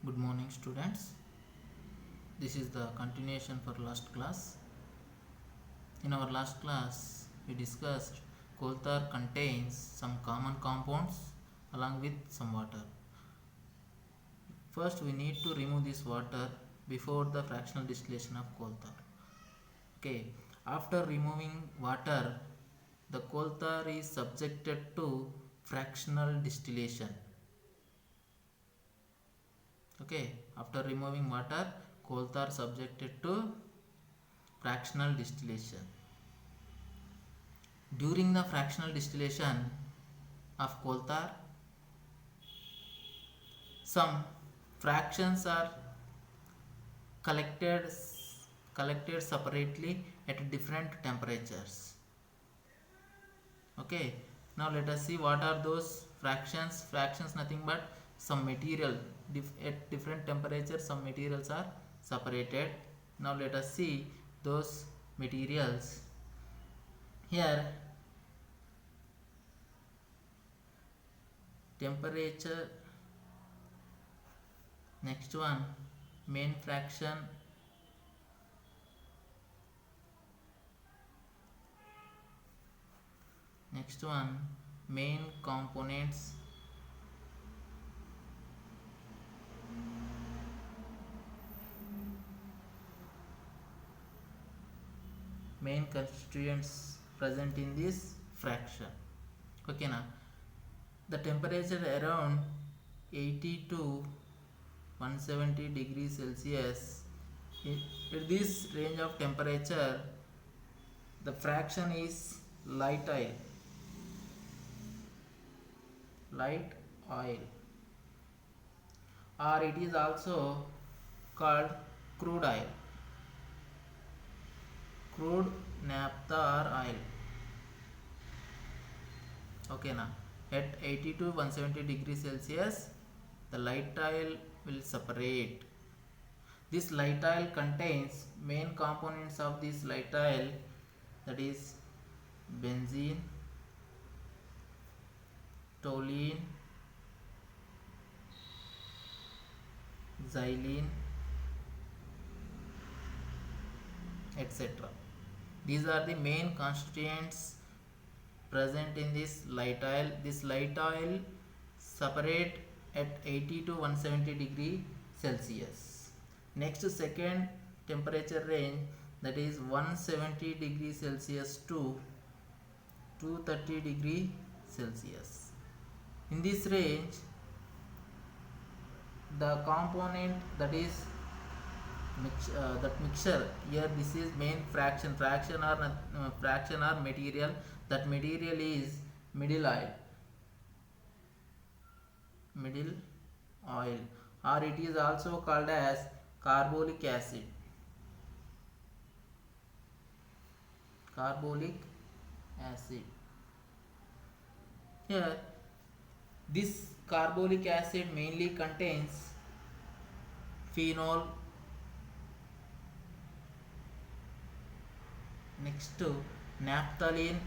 Good morning, students. This is the continuation for last class. In our last class, we discussed coal tar contains some common compounds along with some water. First, we need to remove this water before the fractional distillation of coal tar. Okay, after removing water, the coal tar is subjected to fractional distillation. Okay, after removing water, coal tar subjected to fractional distillation. During the fractional distillation of coal tar, some fractions are collected collected separately at different temperatures. Okay, now let us see what are those fractions. Fractions nothing but some material at different temperatures. Some materials are separated. Now let us see those materials. Here temperature, next one main fraction, next one main components, main constituents present in this fraction. Okay, now the temperature around 80 to 170 degrees Celsius. In this range of temperature, the fraction is light oil. Light oil, or it is also called crude oil. Crude naphtha or oil. Okay, now at 80 to 170 degrees Celsius, the light oil will separate. This light oil contains main components of this light oil, that is benzene, toluene, xylene, etc. These are the main constituents present in this light oil. This light oil separate at 80 to 170 degree Celsius. Next, second temperature range, that is 170 degree Celsius to 230 degree Celsius. In this range, the component, that is that mixture, here this is main fraction or material. That material is middle oil, or it is also called as carbolic acid. Here this carbolic acid mainly contains phenol, next to naphthalene,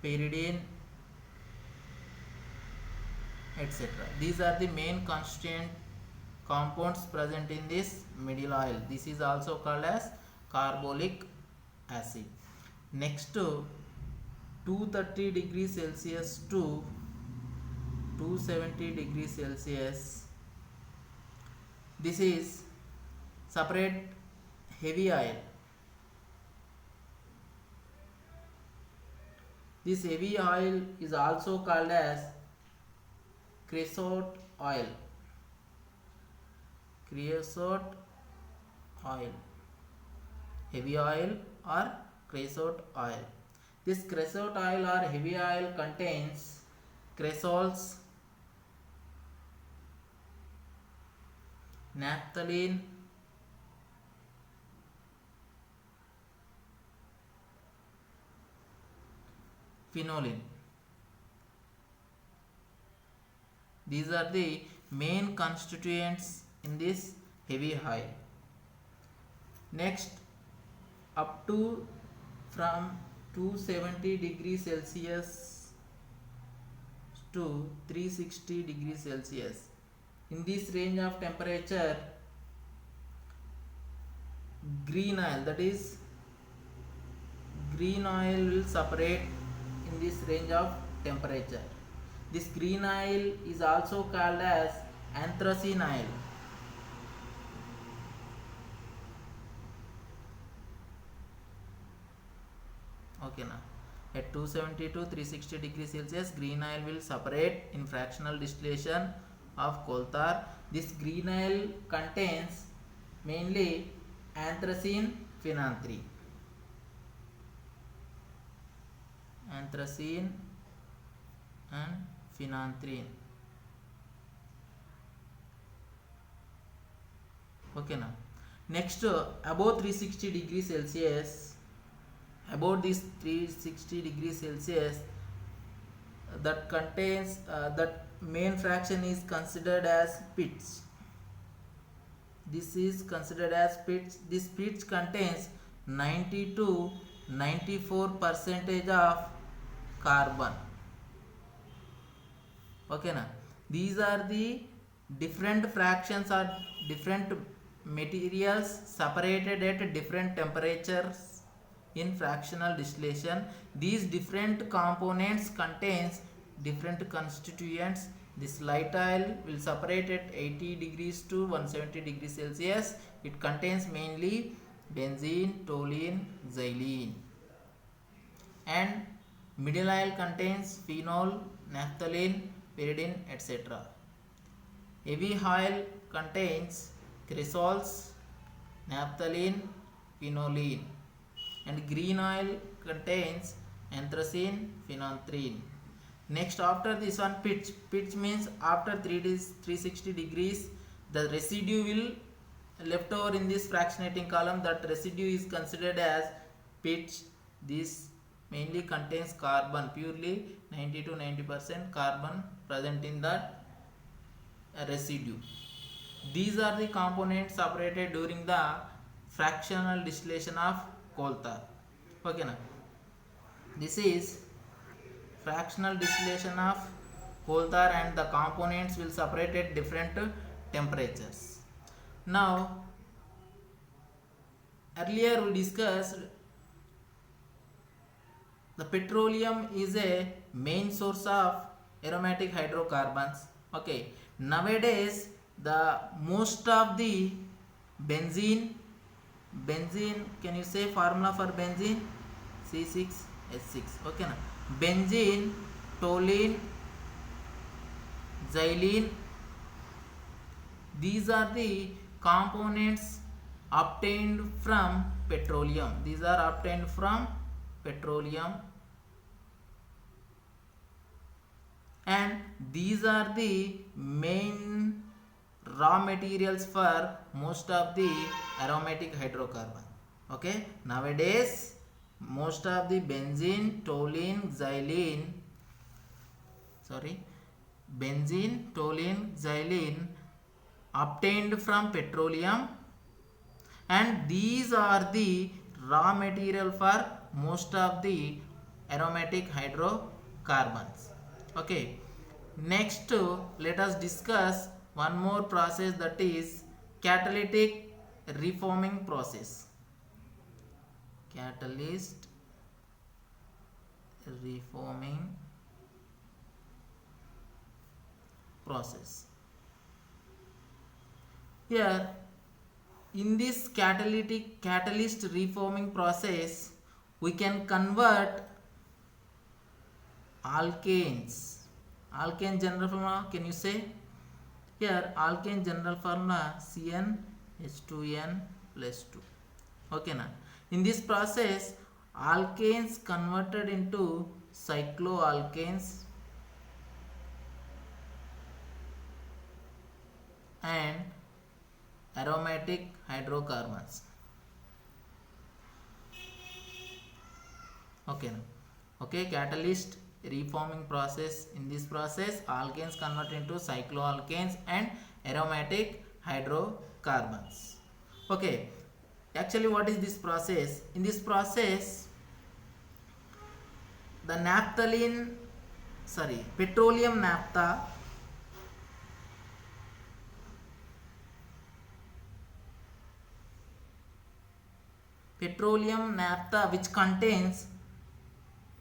pyridine, etc. These are the main constituent compounds present in this middle oil. This is also called as carbolic acid. Next, to 230 degrees Celsius to 270 degrees Celsius, this is separate heavy oil. This heavy oil is also called as creosote oil. Heavy oil or creosote oil. This creosote oil or heavy oil contains creosotes, naphthalene, phenolene. These are the main constituents in this heavy oil. Next, up to from 270 degrees Celsius to 360 degrees Celsius. In this range of temperature, green oil, that is green oil, will separate in this range of temperature. This green oil is also called as anthracene oil. Okay, now at 270 to 360 degrees Celsius, green oil will separate in fractional distillation of coal tar. This green oil contains mainly anthracene phenanthrene. Anthracene and phenanthrene. Okay, now next, above 360 degrees Celsius, about this 360 degrees Celsius, that contains that main fraction is considered as pitch. This is considered as pitch. This pitch contains 90 to 94% of carbon. Okay, na? These are the different fractions or different materials separated at different temperatures in fractional distillation. These different components contains different constituents. This light oil will separate at 80 degrees to 170 degrees Celsius. It contains mainly benzene, toluene, xylene. And middle oil contains phenol, naphthalene, pyridine, etc. Heavy oil contains cresols, naphthalene, phenolene. And green oil contains anthracene, phenanthrene. Next, after this one, pitch. Pitch means after 360 degrees, the residue will left over in this fractionating column. That residue is considered as pitch. This mainly contains carbon, purely 90 to 90% carbon present in that residue. These are the components separated during the fractional distillation of coal tar. Okay, now this is fractional distillation of coal tar, and the components will separate at different temperatures. Now, earlier we discussed the petroleum is a main source of aromatic hydrocarbons. Okay, nowadays the most of the benzene, can you say formula for benzene? C6H6. Okay, na? Benzene, toluene, xylene, these are the components obtained from petroleum. These are obtained from petroleum, and these are the main raw materials for most of the aromatic hydrocarbon. Okay, nowadays most of the benzene, toluene, xylene obtained from petroleum, and these are the raw material for most of the aromatic hydrocarbons. Okay, next let us discuss one more process, that is catalytic reforming process. Catalyst reforming process. Here in this catalyst reforming process, we can convert alkanes. Alkane general formula, can you say? Here alkane general formula CnH2n plus 2. Okay, na? In this process, alkanes converted into cycloalkanes and aromatic hydrocarbons. Okay, okay, catalyst reforming process. In this process, alkanes convert into cycloalkanes and aromatic hydrocarbons. Okay, actually what is this process? In this process, the naphthalene petroleum naphtha which contains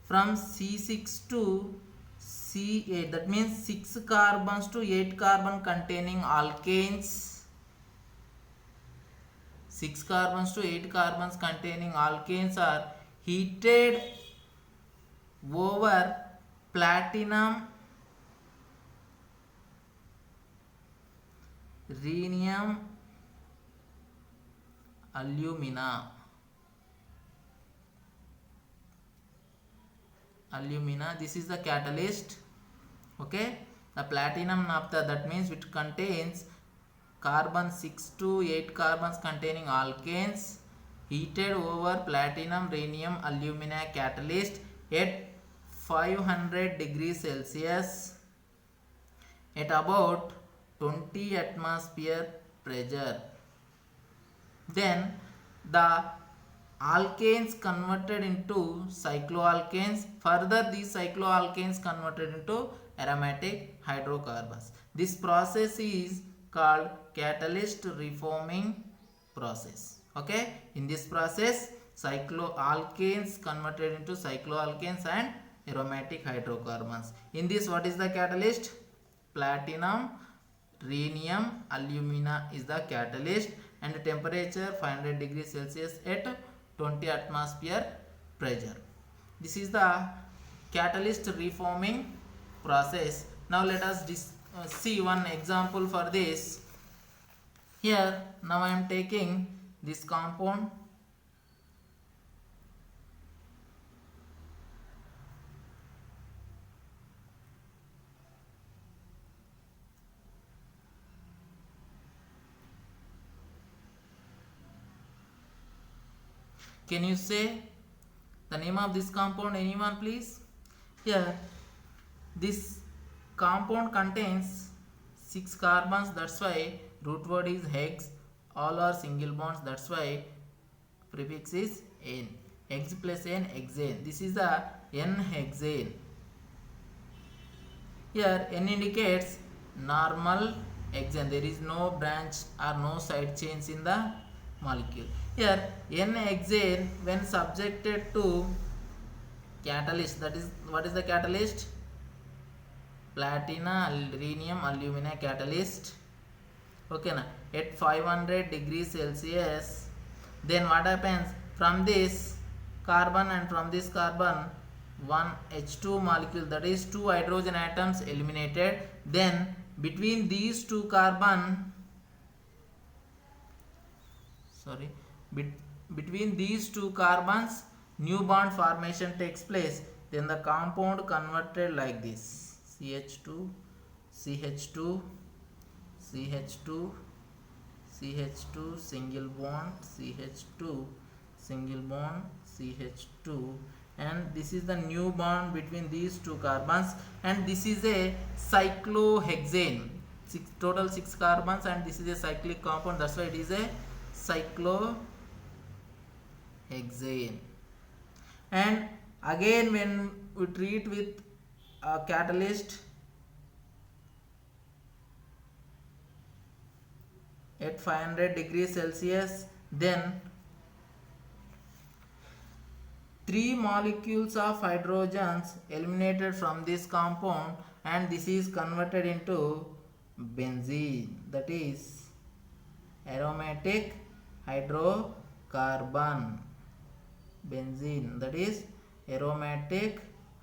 from C6 to C8, that means 6 carbons to 8 carbon containing alkanes, 6 carbons to 8 carbons containing alkanes are heated over platinum, rhenium, alumina. This is the catalyst. Okay, the platinum naphtha, that means which contains carbon 6 to 8 carbons containing alkanes, heated over platinum, rhenium, alumina catalyst at 500 degrees Celsius at about 20 atmosphere pressure. Then the alkanes converted into cycloalkanes. Further, these cycloalkanes converted into aromatic hydrocarbons. This process is called catalyst reforming process. Okay, in this process cycloalkanes converted into cycloalkanes and aromatic hydrocarbons. In this, what is the catalyst? Platinum, rhenium, alumina is the catalyst, and the temperature 500 degrees Celsius at 20 atmosphere pressure. This is the catalyst reforming process. Now let us see one example for this. Here now I am taking this compound. Can you say the name of this compound, anyone please? Here this compound contains 6 carbons, that's why root word is hex. All are single bonds, that's why prefix is N. Hex plus N, hexane. This is the N-hexane. Here N indicates normal hexane. There is no branch or no side chains in the molecule. Here N-hexane when subjected to catalyst, that is, what is the catalyst? Platina, rhenium, alumina catalyst. Okay na, at 500 degrees Celsius. Then what happens? From this carbon and from this carbon, one H2 molecule, that is 2 hydrogen atoms eliminated. Then between these two carbon, between these two carbons, new bond formation takes place. Then the compound converted like this: CH2, CH2, CH2, CH2, single bond, CH2, single bond, CH2, and this is the new bond between these two carbons, and this is a cyclohexane. Total 6 carbons, and this is a cyclic compound, that's why it is a cyclohexane. And again, when we treat with a catalyst at 500 degrees Celsius, then 3 molecules of hydrogens eliminated from this compound, and this is converted into benzene, that is aromatic hydrocarbon. Benzene, that is aromatic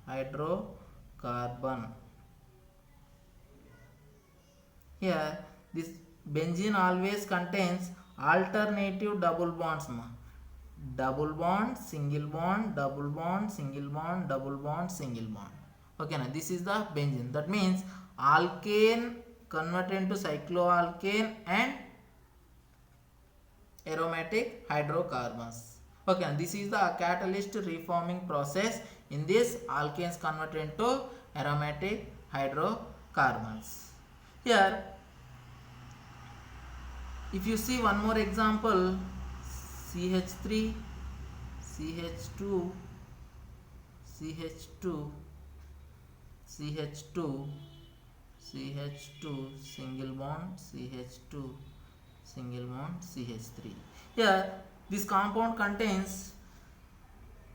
hydrocarbon. Here this benzene always contains alternative double bonds. Double bond, single bond, double bond, single bond, double bond, single bond. Okay, now this is the benzene. That means alkane converted into cycloalkane and aromatic hydrocarbons. Okay, now this is the catalyst reforming process. In this, alkanes converted into aromatic hydrocarbons. Here, if you see one more example, CH3, CH2, CH2, CH2, CH2 single bond, CH2 single bond, CH3. Here this compound contains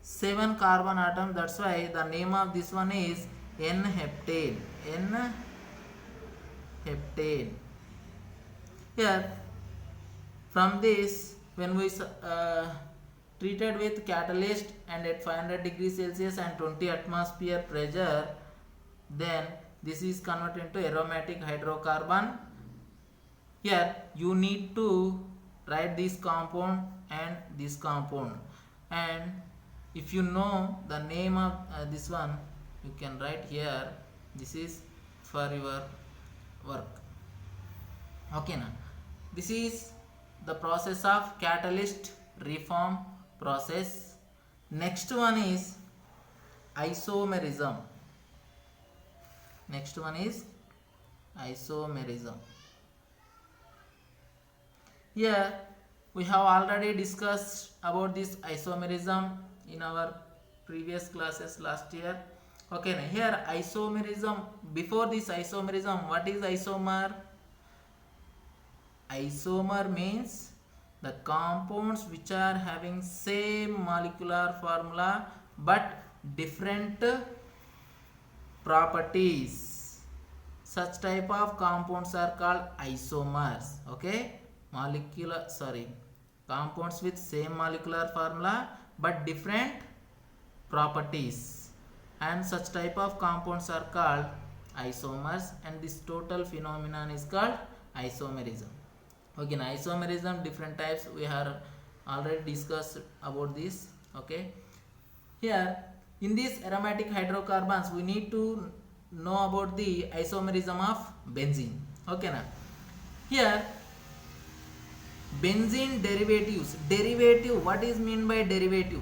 7 carbon atoms, that's why the name of this one is N-heptane. N-heptane. Here from this, when we treated with catalyst and at 500 degrees Celsius and 20 atmosphere pressure, then this is converted into aromatic hydrocarbon. Here you need to write this compound and this compound, and if you know the name of this one, you can write here. This is for your work. Okay now, this is the process of catalyst reform process. Next one is isomerism. Next one is isomerism. Here we have already discussed about this isomerism in our previous classes last year. Okay, now here isomerism. Before this isomerism, what is isomer? Isomer means the compounds which are having same molecular formula but different properties. Such type of compounds are called isomers. Okay, compounds with same molecular formula but different properties, and such type of compounds are called isomers, and this total phenomenon is called isomerism. Okay, now isomerism, different types, we have already discussed about this. Okay, here in these aromatic hydrocarbons we need to know about the isomerism of benzene. Okay, now here benzene derivatives. Derivative, what is mean by derivative?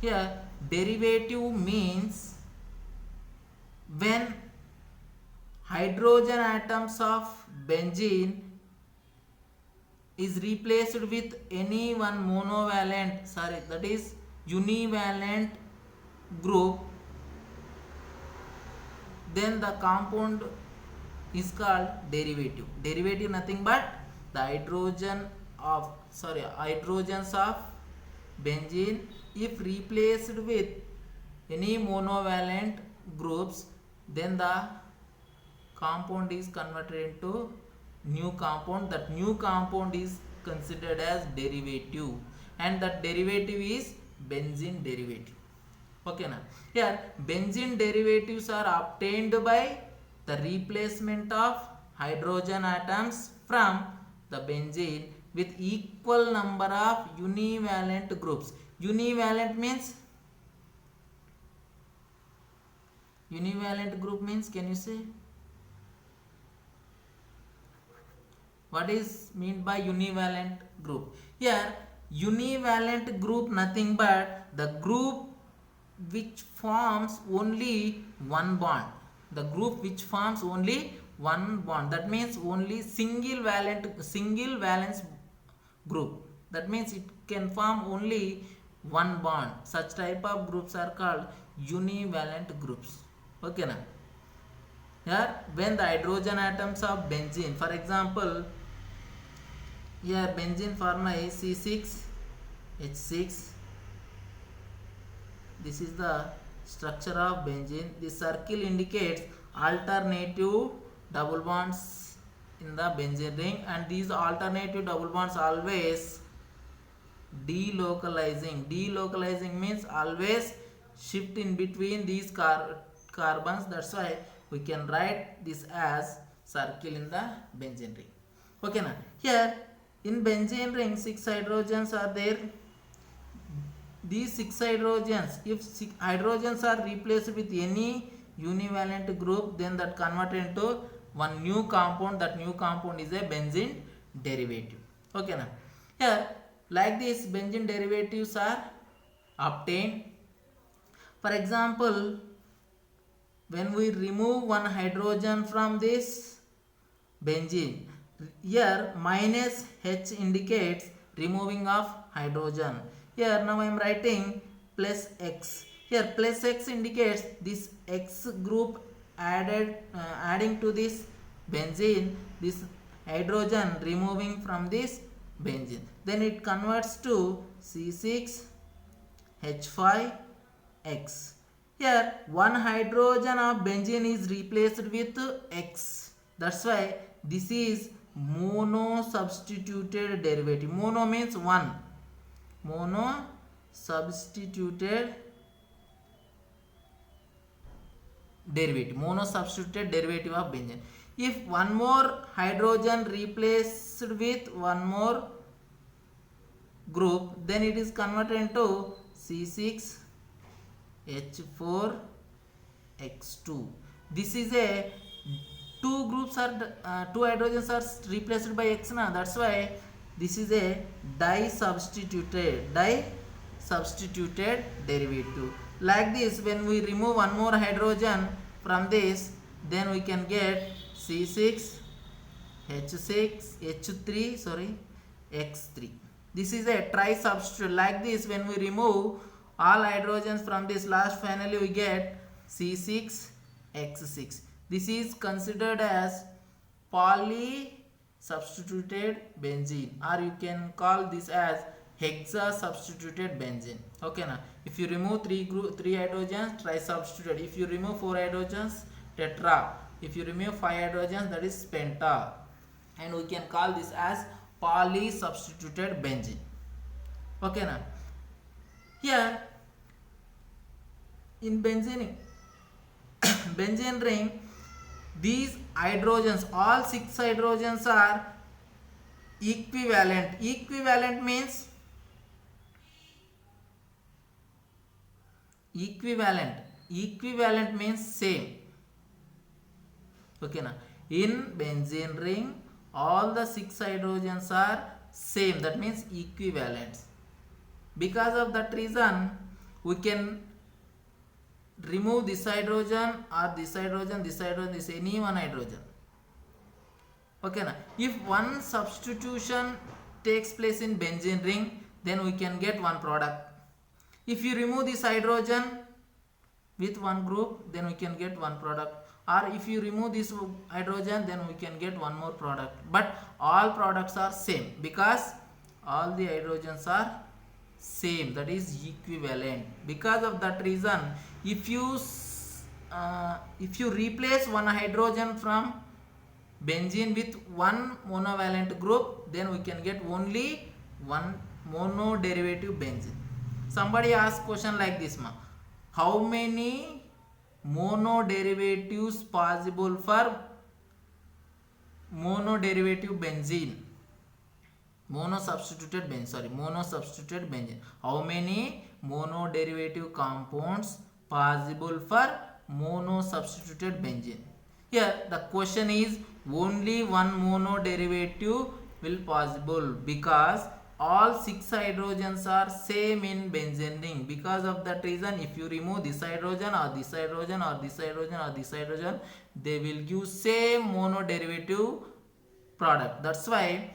Here derivative means when hydrogen atoms of benzene is replaced with any one monovalent, that is univalent group, then the compound is called derivative. Derivative nothing but the hydrogens of benzene, if replaced with any monovalent groups, then the compound is converted into new compound. That new compound is considered as derivative, and that derivative is benzene derivative. Okay, now here benzene derivatives are obtained by the replacement of hydrogen atoms from the benzene with equal number of univalent groups. Univalent means, univalent group means, can you say what is meant by univalent group? Here univalent group nothing but the group which forms only one bond. The group which forms only one bond, that means only single valence group, that means it can form only one bond. Such type of groups are called univalent groups. Okay, now here when the hydrogen atoms of benzene, for example here benzene formula is C6H6. This is the structure of benzene. The circle indicates alternative double bonds in the benzene ring, and these alternative double bonds always delocalizing. Delocalizing means always shift in between these carbons. That's why we can write this as circle in the benzene ring. Okay, now here in benzene ring 6 hydrogens are there. These 6 hydrogens, if 6 hydrogens are replaced with any univalent group, then that converted into one new compound. That new compound is a benzene derivative. Okay, now here like this benzene derivatives are obtained. For example, when we remove one hydrogen from this benzene, here -H indicates removing of hydrogen. Here now I am writing plus X. Here plus X indicates this X group adding to this benzene, this hydrogen removing from this benzene, then it converts to C6H5X. Here one hydrogen of benzene is replaced with X. That's why this is mono substituted derivative. Mono means one. Mono substituted derivative. Mono substituted derivative of benzene. If one more hydrogen replaced with one more group, then it is converted into C6H4X2. This is a two hydrogens are replaced by X now. That's why this is a di-substituted derivative. Like this, when we remove one more hydrogen from this, then we can get C6H3 X3. This is a tri-substitute. Like this, when we remove all hydrogens from this, last finally we get C6X6. This is considered as poly-substituted benzene, or you can call this as hexa-substituted benzene. Okay, now if you remove three hydrogens, tri-substituted. If you remove 4 hydrogens, tetra. If you remove 5 hydrogens, that is penta, and we can call this as poly-substituted benzene. Okay, now here in benzene benzene ring, these hydrogens, all 6 hydrogens are equivalent. Equivalent means same. Okay, now in benzene ring all the 6 hydrogens are same, that means equivalent. Because of that reason we can remove this hydrogen or this hydrogen, this any one hydrogen. Okay, now if one substitution takes place in benzene ring, then we can get one product. If you remove this hydrogen with one group, then we can get one product, or if you remove this hydrogen, then we can get one more product. But all products are same because all the hydrogens are same, that is equivalent. Because of that reason, if you replace one hydrogen from benzene with one monovalent group, then we can get only one monoderivative benzene. Somebody asked question like this, how many monoderivatives possible for monoderivative benzene? Monosubstituted benzene. How many monoderivative compounds possible for monosubstituted benzene? Here the question is only one monoderivative will possible because all 6 hydrogens are same in benzene ring. Because of that reason, if you remove this hydrogen or this hydrogen or this hydrogen or this hydrogen, they will give same monoderivative product. That's why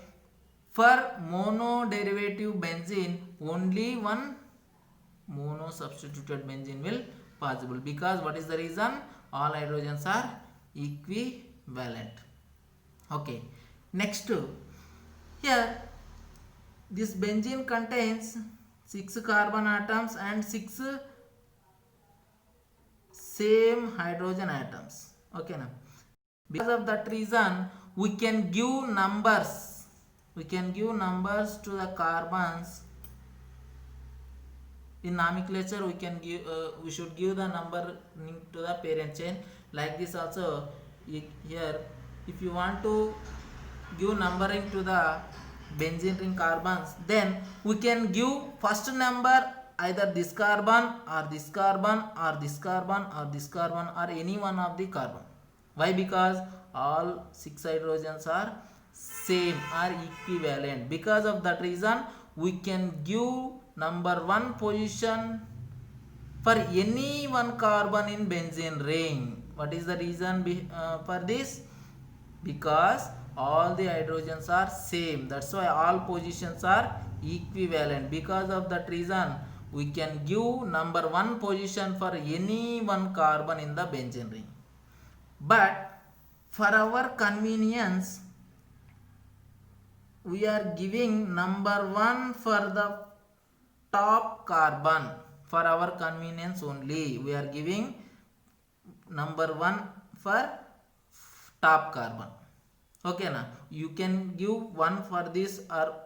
for monoderivative benzene only one monosubstituted benzene will possible, because what is the reason? All hydrogens are equivalent. Okay, next here this benzene contains 6 carbon atoms and 6 same hydrogen atoms. Okay, now because of that reason we can give numbers to the carbons. In nomenclature we can give we should give the number to the parent chain. Like this also, here if you want to give numbering to the benzene ring carbons, then we can give first number either this carbon or this carbon or this carbon or this carbon or any one of the carbon. Why? Because all 6 hydrogens are same, are equivalent. Because of that reason we can give number 1 position for any one carbon in benzene ring. What is the reason for this? Because all the hydrogens are same, that's why all positions are equivalent. Because of that reason we can give number 1 position for any one carbon in the benzene ring. But for our convenience, we are giving number 1 for the top carbon. For our convenience only, we are giving number 1 for top carbon. Okay na, you can give 1 for this or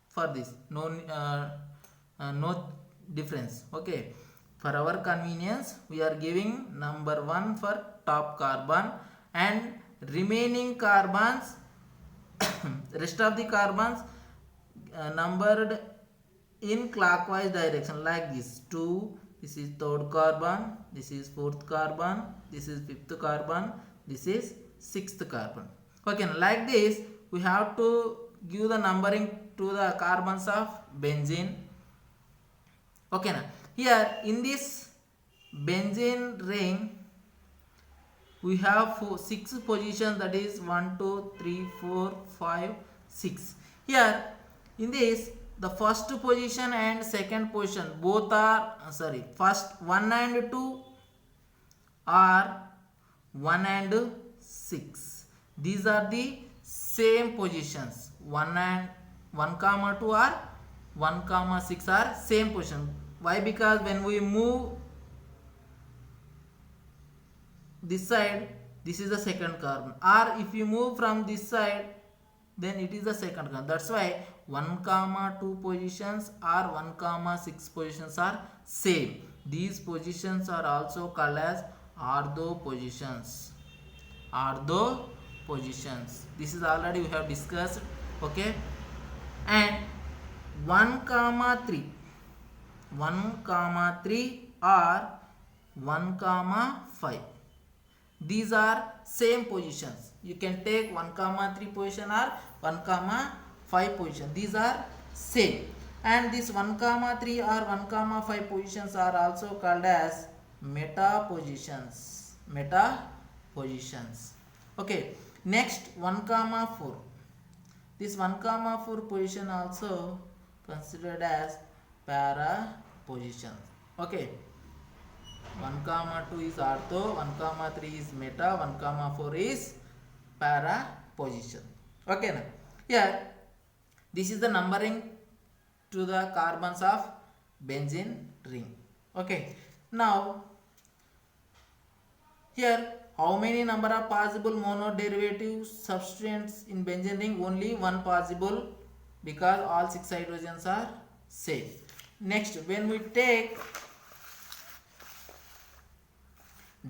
for this, no difference. Okay, for our convenience we are giving number 1 for top carbon, and remaining carbons rest of the carbons numbered in clockwise direction, like this. 2, this is third carbon, this is fourth carbon, this is fifth carbon, this is sixth carbon. Okay, like this we have to give the numbering to the carbons of benzene. Okay, now here in this benzene ring we have 6 positions, that is 1 2 3 4 5 6. Here in this, the first position and second position both are first 1 and 2 are 1 and 6. These are the same positions. 1 and 1 comma 2 are 1 comma 6 are same position. Why? Because when we move this side, this is the second carbon, or if you move from this side, then it is the second carbon. That's why 1 comma 2 positions or 1 comma 6 positions are same. These positions are also called as ortho positions. Ortho positions. This is already we have discussed. Okay, and 1 comma 3, 1 comma 3 or 1 comma 5. These are same positions. You can take 1 comma 3 position or 1 comma 5 position. These are same. And this 1 comma 3 or 1 comma 5 positions are also called as meta positions. Meta positions. Okay. Next 1 comma 4. This 1 comma 4 position also considered as para positions. Okay. 1 comma 2 is ortho, 1 comma 3 is meta, 1 comma 4 is para position. Okay, now here this is the numbering to the carbons of benzene ring. Okay, now here how many number of possible monoderivative substituents in benzene ring? Only one possible, because all 6 hydrogens are same. Next, when we take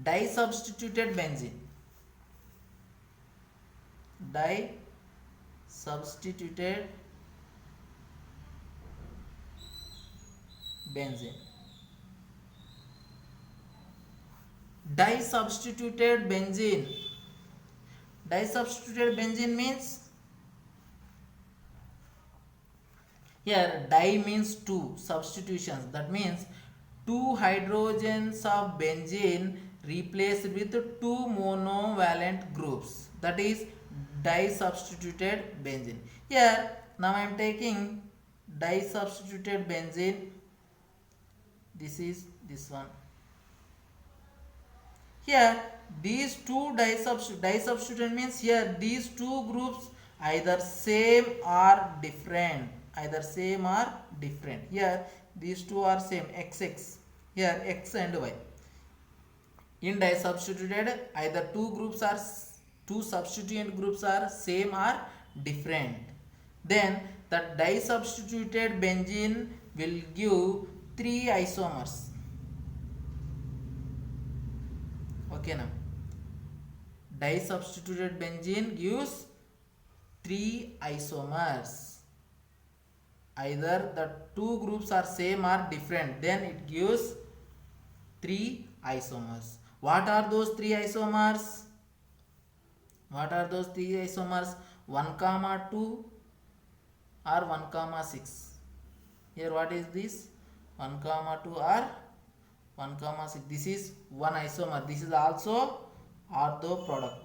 disubstituted benzene, disubstituted benzene, disubstituted benzene, disubstituted benzene means, here di means 2 substitutions, that means 2 hydrogens of benzene replaced with 2 monovalent groups, that is disubstituted benzene. Here now I am taking disubstituted benzene, this is this one. Here these two disubstituted means here these two groups either same or different, either same or different. Here these two are same, XX, here X and Y. In disubstituted, either two substituent groups are same or different. Then the disubstituted benzene will give 3 isomers. Okay, now disubstituted benzene gives 3 isomers. Either the two groups are same or different, then it gives 3 isomers. What are those 3 isomers? What are those 3 isomers? 1 comma 2 or 1 comma 6. Here what is this? 1 comma 2 or 1 comma 6. This is one isomer. This is also ortho product.